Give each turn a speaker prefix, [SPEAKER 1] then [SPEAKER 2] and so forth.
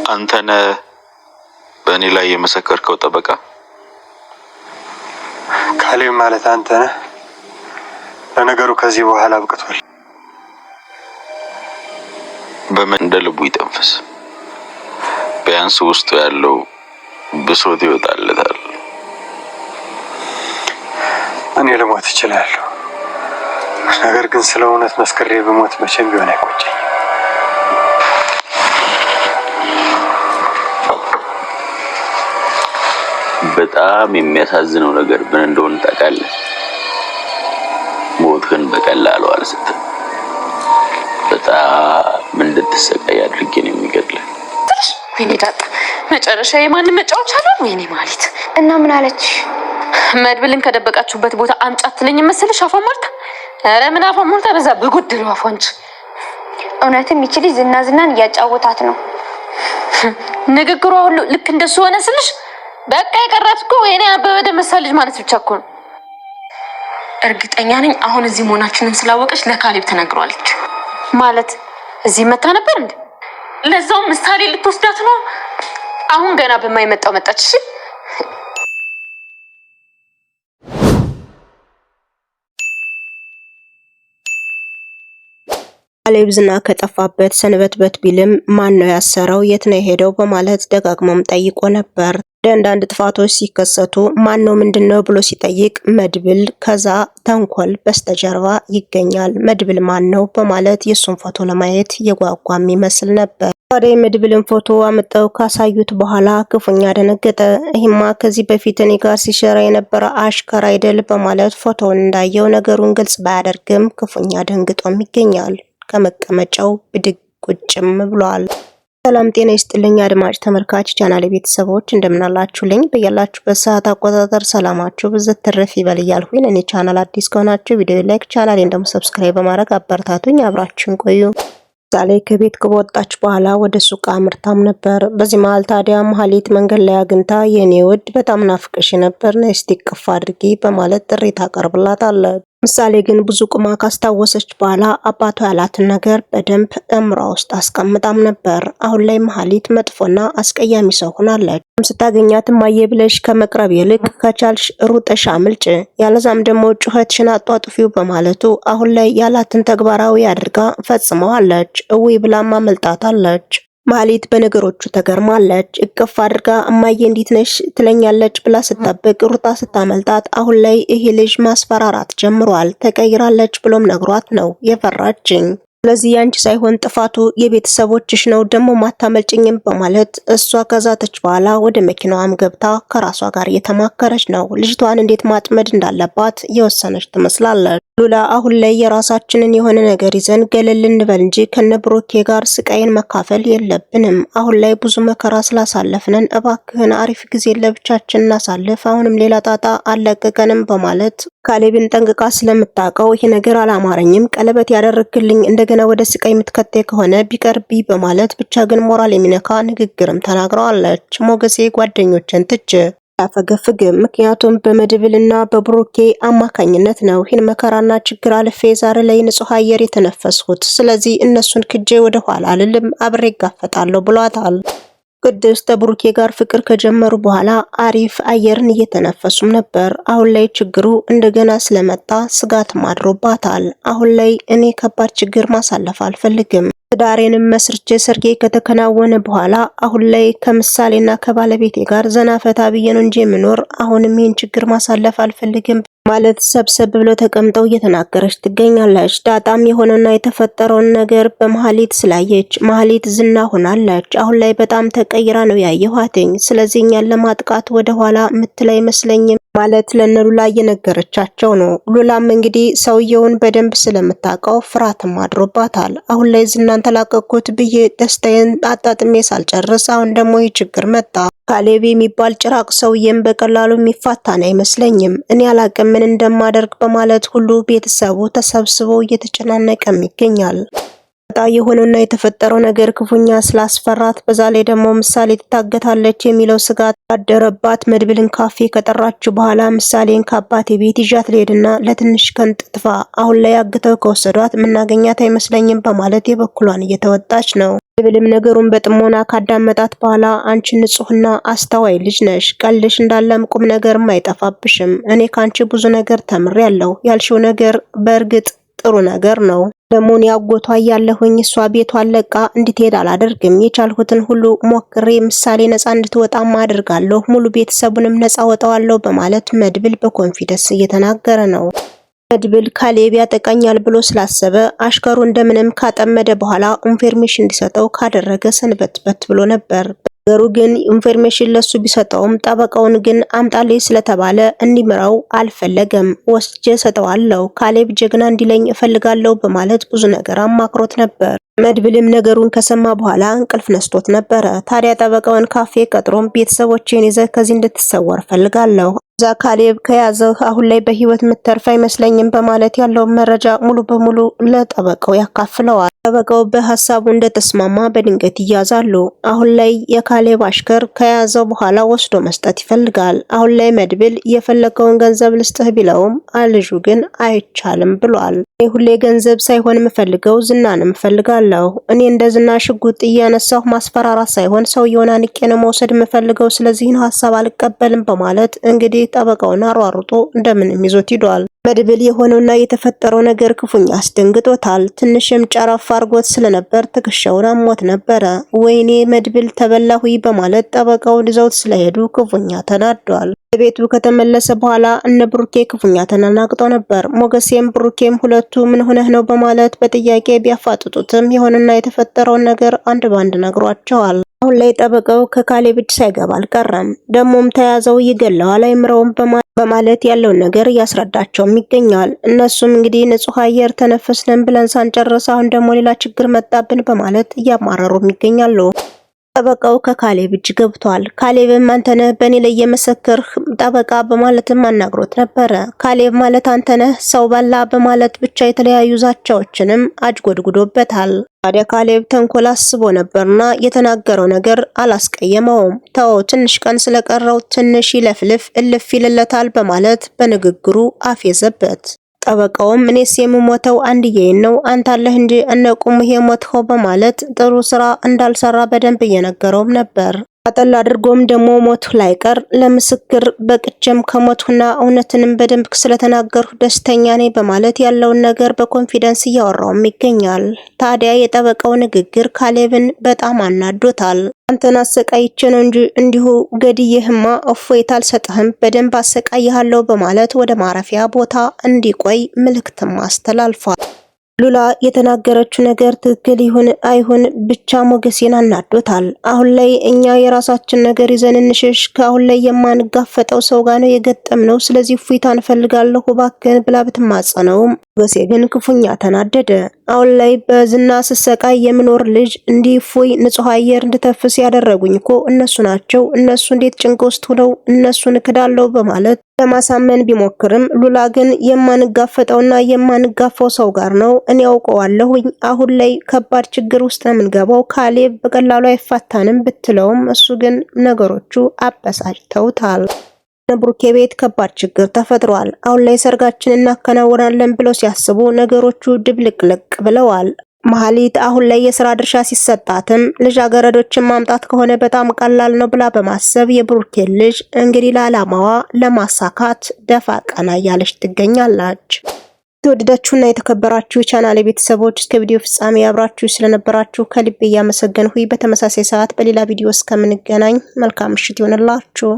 [SPEAKER 1] አንተነ በእኔ ላይ የመሰከርከው ጠበቃ?
[SPEAKER 2] ካሌብ ማለት አንተ ነህ? ለነገሩ ከዚህ በኋላ አብቅቷል።
[SPEAKER 1] በምን እንደ ልቡ ይተንፈስ። ቢያንስ ውስጡ ያለው ብሶት ይወጣለታል።
[SPEAKER 2] እኔ ልሞት እችላለሁ፣ ነገር ግን ስለ እውነት መስክሬ ብሞት መቼም ቢሆን አይቆጨኝም።
[SPEAKER 1] በጣም የሚያሳዝነው ነገር ምን እንደሆነ ታውቃለህ? ሞትህን በቀላሉ አልሰጥም። በጣም እንድትሰቃይ አድርጌ ነው የሚገድልህ።
[SPEAKER 3] ወይኔ ዳጣ፣ መጨረሻ የማንም መጫወቻ አለ። ወይኔ ማለት
[SPEAKER 4] እና ምን አለች?
[SPEAKER 3] መድብልን ከደበቃችሁበት ቦታ አምጫት ትለኝ መሰለሽ? አፏን ሞልታ። ኧረ ምን አፏን ሞልታ፣ በዛ በጎድል አፏን እንጂ።
[SPEAKER 4] እውነትም ይችል ዝናን እያጫወታት ነው።
[SPEAKER 3] ንግግሯ ሁሉ ልክ እንደሱ ሆነ ስልሽ በቃ የቀራት እኮ የኔ አበበ ደመሳ ልጅ ማለት ብቻ እኮ ነው። እርግጠኛ ነኝ አሁን እዚህ መሆናችንን ስላወቀች ለካሌብ ተነግሯለች። ማለት እዚህ መታ ነበር እንዴ? ለዛው ምሳሌ ልትወስዳት ነው። አሁን ገና በማይመጣው መጣች። እሺ
[SPEAKER 5] ካሌብ ዝና ከጠፋበት ሰንበትበት ቢልም ማን ነው ያሰረው፣ የት ነው የሄደው በማለት ደጋግሞም ጠይቆ ነበር። አንዳንድ ጥፋቶች ሲከሰቱ ማን ነው ምንድነው ብሎ ሲጠይቅ መድብል ከዛ ተንኮል በስተጀርባ ይገኛል፣ መድብል ማን ነው በማለት የሱን ፎቶ ለማየት የጓጓም ይመስል ነበር። ታዲያ መድብልን ፎቶ አመጣው ካሳዩት በኋላ ክፉኛ ደነገጠ። ይህማ ከዚህ በፊት እኔ ጋር ሲሸራ የነበረ አሽከር አይደል በማለት ፎቶውን እንዳየው ነገሩን ግልጽ ባያደርግም ክፉኛ ደንግጦም ይገኛል። ከመቀመጫው ብድግ ቁጭም ብሏል። ሰላም ጤና ይስጥልኝ አድማጭ ተመልካች ቻናል ቤተሰቦች እንደምናላችሁልኝ በያላችሁበት ሰዓት አቆጣጠር ሰላማችሁ ብዝት ትርፍ ይበል እያልኩኝ እኔ ቻናል አዲስ ከሆናችሁ ቪዲዮ ላይክ ቻናሌን ደግሞ ሰብስክራይብ በማድረግ አበረታቱኝ። አብራችሁን ቆዩ። ዛሬ ከቤት ከወጣች በኋላ ወደ ሱቅ አምርታም ነበር። በዚህ መሃል ታዲያ መሀሌት መንገድ ላይ አግኝታ የኔ ውድ በጣም ናፍቀሽ ነበር ነይ እስቲ ቅፍ አድርጊ በማለት ጥሪ ታቀርብላታለች። ምሳሌ ግን ብዙ ቁማ ካስታወሰች በኋላ አባቷ ያላትን ነገር በደንብ አእምሯ ውስጥ አስቀምጣም ነበር። አሁን ላይ መሀሌት መጥፎና አስቀያሚ ሰው ሆናለች። ስታገኛት ማየ ብለሽ ከመቅረብ ይልቅ ከቻልሽ ሩጠሽ አምልጭ፣ ያለዛም ደግሞ ጩኸትሽን አጧጥፊው በማለቱ አሁን ላይ ያላትን ተግባራዊ አድርጋ ፈጽመዋለች። እዊ ብላም አመልጣታለች። መሀሌት በነገሮቹ ተገርማለች። እቅፍ አድርጋ እማዬ እንዴት ነሽ ትለኛለች ብላ ስጠብቅ ሩጣ ስታመልጣት አሁን ላይ ይሄ ልጅ ማስፈራራት ጀምሯል። ተቀይራለች ብሎም ነግሯት ነው የፈራችኝ። ስለዚህ ያንቺ ሳይሆን ጥፋቱ የቤተሰቦችሽ ነው ደግሞ ማታመልጭኝም በማለት እሷ ከዛተች በኋላ ወደ መኪናዋም ገብታ ከራሷ ጋር እየተማከረች ነው። ልጅቷን እንዴት ማጥመድ እንዳለባት የወሰነች ትመስላለች። ሉላ አሁን ላይ የራሳችንን የሆነ ነገር ይዘን ገለል እንበል እንጂ ከነብሮኬ ጋር ስቃይን መካፈል የለብንም። አሁን ላይ ብዙ መከራ ስላሳለፍነን እባክህን አሪፍ ጊዜ ለብቻችን እናሳልፍ፣ አሁንም ሌላ ጣጣ አለቀቀንም በማለት ካሌብን ጠንቅቃ ስለምታውቀው ይሄ ነገር አላማረኝም፣ ቀለበት ያደረግልኝ እንደገና ወደ ስቃይ የምትከቴ ከሆነ ቢቀርቢ በማለት ብቻ ግን ሞራል የሚነካ ንግግርም ተናግረዋለች። ሞገሴ ጓደኞችን ትች ያፈገፍግም፣ ምክንያቱም በመድብልና በብሩኬ አማካኝነት ነው ይህን መከራና ችግር አልፌ ዛሬ ላይ ንጹህ አየር የተነፈስኩት። ስለዚህ እነሱን ክጄ ወደ ኋላ አልልም፣ አብሬ ጋፈጣለሁ ብሏታል። ቅድስት ከብሩኬ ጋር ፍቅር ከጀመሩ በኋላ አሪፍ አየርን እየተነፈሱም ነበር። አሁን ላይ ችግሩ እንደገና ስለመጣ ስጋትም አድሮባታል። አሁን ላይ እኔ ከባድ ችግር ማሳለፍ አልፈልግም፣ ትዳሬንም መስርቼ ሰርጌ ከተከናወነ በኋላ አሁን ላይ ከምሳሌና ከባለቤቴ ጋር ዘና ፈታ ብዬ ነው እንጂ የምኖር፣ አሁንም ይህን ችግር ማሳለፍ አልፈልግም ማለት ሰብሰብ ብሎ ተቀምጠው እየተናገረች ትገኛለች። ዳጣም የሆነና የተፈጠረውን ነገር በመሀሌት ስላየች መሀሌት ዝና ሆናለች። አሁን ላይ በጣም ተቀይራ ነው ያየኋትኝ። ስለዚህ እኛን ለማጥቃት ወደ ኋላ ምትል አይመስለኝም ማለት ለነሉላ እየነገረቻቸው ነው። ሉላም እንግዲህ ሰውየውን በደንብ ስለምታውቀው ፍርሃትም አድሮባታል። አሁን ላይ ዝናን ተላቀቅኩት ብዬ ደስታዬን አጣጥሜ ሳልጨርስ አሁን ደግሞ ይህ ችግር መጣ። ካሌብ የሚባል ጭራቅ ሰውዬም በቀላሉ የሚፋታን አይመስለኝም። እኔ አላቅም ምን እንደማደርግ በማለት ሁሉ ቤተሰቡ ተሰብስበው እየተጨናነቀም ይገኛል። የሆነውና የተፈጠረው ነገር ክፉኛ ስላስፈራት በዛ ላይ ደግሞ ምሳሌ ትታገታለች የሚለው ስጋት ያደረባት መድብልን ካፌ ከጠራች በኋላ ምሳሌን ከአባቴ ቤት ይዣት ልሄድና ለትንሽ ቀን ጥፋ፣ አሁን ላይ አግተው ከወሰዷት ምናገኛት አይመስለኝም በማለት የበኩሏን እየተወጣች ነው። መድብልም ነገሩን በጥሞና ካዳመጣት በኋላ አንቺ ንጹህና አስተዋይ ልጅ ነሽ፣ ቀልድሽ እንዳለም ቁም ነገርም አይጠፋብሽም። እኔ ካንቺ ብዙ ነገር ተምሬያለሁ። ያልሽው ነገር በእርግጥ ጥሩ ነገር ነው። ደሞን ያጎቷ ያለሁኝ እሷ ቤቷን ለቃ እንድትሄድ አላደርግም። የቻልኩትን ሁሉ ሞክሬ ምሳሌ ነፃ እንድትወጣም አድርጋለሁ። ሙሉ ቤተሰቡንም ነፃ ወጣዋለሁ በማለት መድብል በኮንፊደንስ እየተናገረ ነው። መድብል ካሌብ ያጠቃኛል ብሎ ስላሰበ አሽከሩ እንደምንም ካጠመደ በኋላ ኢንፎርሜሽን እንዲሰጠው ካደረገ ሰንበትበት ብሎ ነበር። ነገሩ ግን ኢንፎርሜሽን ለሱ ቢሰጠውም ጠበቃውን ግን አምጣልኝ ስለተባለ እንዲምራው አልፈለገም። ወስጄ ሰጠዋለሁ፣ ካሌብ ጀግና እንዲለኝ እፈልጋለሁ በማለት ብዙ ነገር አማክሮት ነበር። መድብልም ነገሩን ከሰማ በኋላ እንቅልፍ ነስቶት ነበረ። ታዲያ ጠበቃውን ካፌ ቀጥሮም ቤተሰቦቼን ይዘህ ከዚህ እንድትሰወር ፈልጋለሁ፣ እዛ ካሌብ ከያዘህ አሁን ላይ በህይወት ምትተርፍ አይመስለኝም በማለት ያለውን መረጃ ሙሉ በሙሉ ለጠበቃው ያካፍለዋል። ጠበቃው በሐሳቡ እንደተስማማ በድንገት ይያዛሉ። አሁን ላይ የካሌብ አሽከር ከያዘው በኋላ ወስዶ መስጠት ይፈልጋል። አሁን ላይ መድብል የፈለገውን ገንዘብ ልስጥህ ቢለውም ልጁ ግን አይቻልም ብሏል። እኔ ሁሌ ገንዘብ ሳይሆን የምፈልገው ዝናን እፈልጋለሁ። እኔ እንደ ዝና ሽጉጥ እያነሳሁ ማስፈራራት ሳይሆን ሰውየውን አንቄ ነው መውሰድ የምፈልገው። ስለዚህ ነው ሐሳብ አልቀበልም በማለት እንግዲህ ጠበቃውን አሯሩጦ እንደምንም ይዞት ሂዷል። መድብል የሆነውና የተፈጠረው ነገር ክፉኛ አስደንግጦታል። ትንሽም ጨረፍ አርጎት ስለነበር ትከሻውን አሞት ነበረ። ወይኔ መድብል ተበላሁ በማለት ጠበቃውን ይዘውት ስለሄዱ ክፉኛ ተናዷል። ቤቱ ከተመለሰ በኋላ እነ ብሩኬ ክፉኛ ተናናቅጦ ነበር። ሞገሴም ብሩኬም ሁለቱ ምን ሆነህ ነው በማለት በጥያቄ ቢያፋጥጡትም የሆነና የተፈጠረውን ነገር አንድ ባንድ ነግሯቸዋል። አሁን ላይ ጠበቃው ከካሌብ እጅ ሳይገባ አልቀረም። ደሞም ተያዘው ይገለዋል አይምረውም በማለት ያለውን ነገር ያስረዳቸውም ይገኛል። እነሱም እንግዲህ ንጹህ አየር ተነፈስነን ብለን ሳንጨርስ አሁን ደግሞ ሌላ ችግር መጣብን በማለት እያማረሩም ይገኛሉ። ጠበቃው ከካሌብ እጅ ገብቷል። ካሌብም አንተነህ በእኔ ላይ የመሰከርህ ጠበቃ በማለትም አናግሮት ነበረ። ካሌብ ማለት አንተነህ ሰው በላ በማለት ብቻ የተለያዩ ዛቻዎችንም አጅጎድጉዶበታል። ታዲያ ካሌብ ተንኮል አስቦ ነበርና የተናገረው ነገር አላስቀየመውም። ተው ትንሽ ቀን ስለቀረው ትንሽ ይለፍልፍ እልፍ ይልለታል በማለት በንግግሩ አፌዘበት። ጠበቃውም እኔስ የምሞተው አንድዬን ነው አንተ አለህ እንጂ እነቁምህ የሞትኸው በማለት ጥሩ ስራ እንዳልሰራ በደንብ እየነገረውም ነበር። አጠል አድርጎም ደግሞ ሞቱ ላይቀር ለምስክር በቅቼም ከሞቱና እውነትንም በደንብ ስለተናገርሁ ደስተኛ ነኝ በማለት ያለውን ነገር በኮንፊደንስ እያወራውም ይገኛል። ታዲያ የጠበቃው ንግግር ካሌብን በጣም አናዶታል። አንተን አሰቃይቼ ነው እንጂ እንዲሁ ገድዬህማ እፎይታ አልሰጥህም፣ በደንብ አሰቃይሃለሁ በማለት ወደ ማረፊያ ቦታ እንዲቆይ ምልክትም አስተላልፏል። ሉላ የተናገረችው ነገር ትክክል ይሁን አይሁን ብቻ ሞገሴን አናዶታል። አሁን ላይ እኛ የራሳችን ነገር ይዘን እንሽሽ፣ ከአሁን ላይ የማንጋፈጠው ሰው ጋር ነው የገጠምነው፣ ስለዚህ እፎይታ እንፈልጋለሁ እባክህን ብላ ብትማጸነውም ሞገሴ ግን ክፉኛ ተናደደ። አሁን ላይ በዝና ስሰቃይ የምኖር ልጅ እንዲህ እፎይ ንጹህ አየር እንድተፍስ ያደረጉኝ እኮ እነሱ ናቸው፣ እነሱ እንዴት ጭንቅ ውስጥ ሆነው እነሱን እክዳለሁ በማለት ለማሳመን ቢሞክርም ሉላ ግን የማንጋፈጠውና የማንጋፋው ሰው ጋር ነው እኔ ያውቀዋለሁኝ፣ አሁን ላይ ከባድ ችግር ውስጥ ነው የምንገባው፣ ካሌብ በቀላሉ አይፋታንም ብትለውም እሱ ግን ነገሮቹ አበሳጭተውታል። ብሩኬ ቤት ከባድ ችግር ተፈጥሯል። አሁን ላይ ሰርጋችን እናከናውናለን ብለው ሲያስቡ ነገሮቹ ድብልቅልቅ ብለዋል። መሀሊት አሁን ላይ የሥራ ድርሻ ሲሰጣትም ልጃገረዶችን ማምጣት ከሆነ በጣም ቀላል ነው ብላ በማሰብ የብሩኬን ልጅ እንግዲህ ለዓላማዋ ለማሳካት ደፋ ቀና እያለች ትገኛለች። የተወደዳችሁና የተከበራችሁ ቻናሌ ቤተሰቦች እስከ ቪዲዮ ፍጻሜ አብራችሁ ስለነበራችሁ ከልቤ እያመሰገንሁ በተመሳሳይ ሰዓት በሌላ ቪዲዮ እስከምንገናኝ መልካም ምሽት ይሆንላችሁ።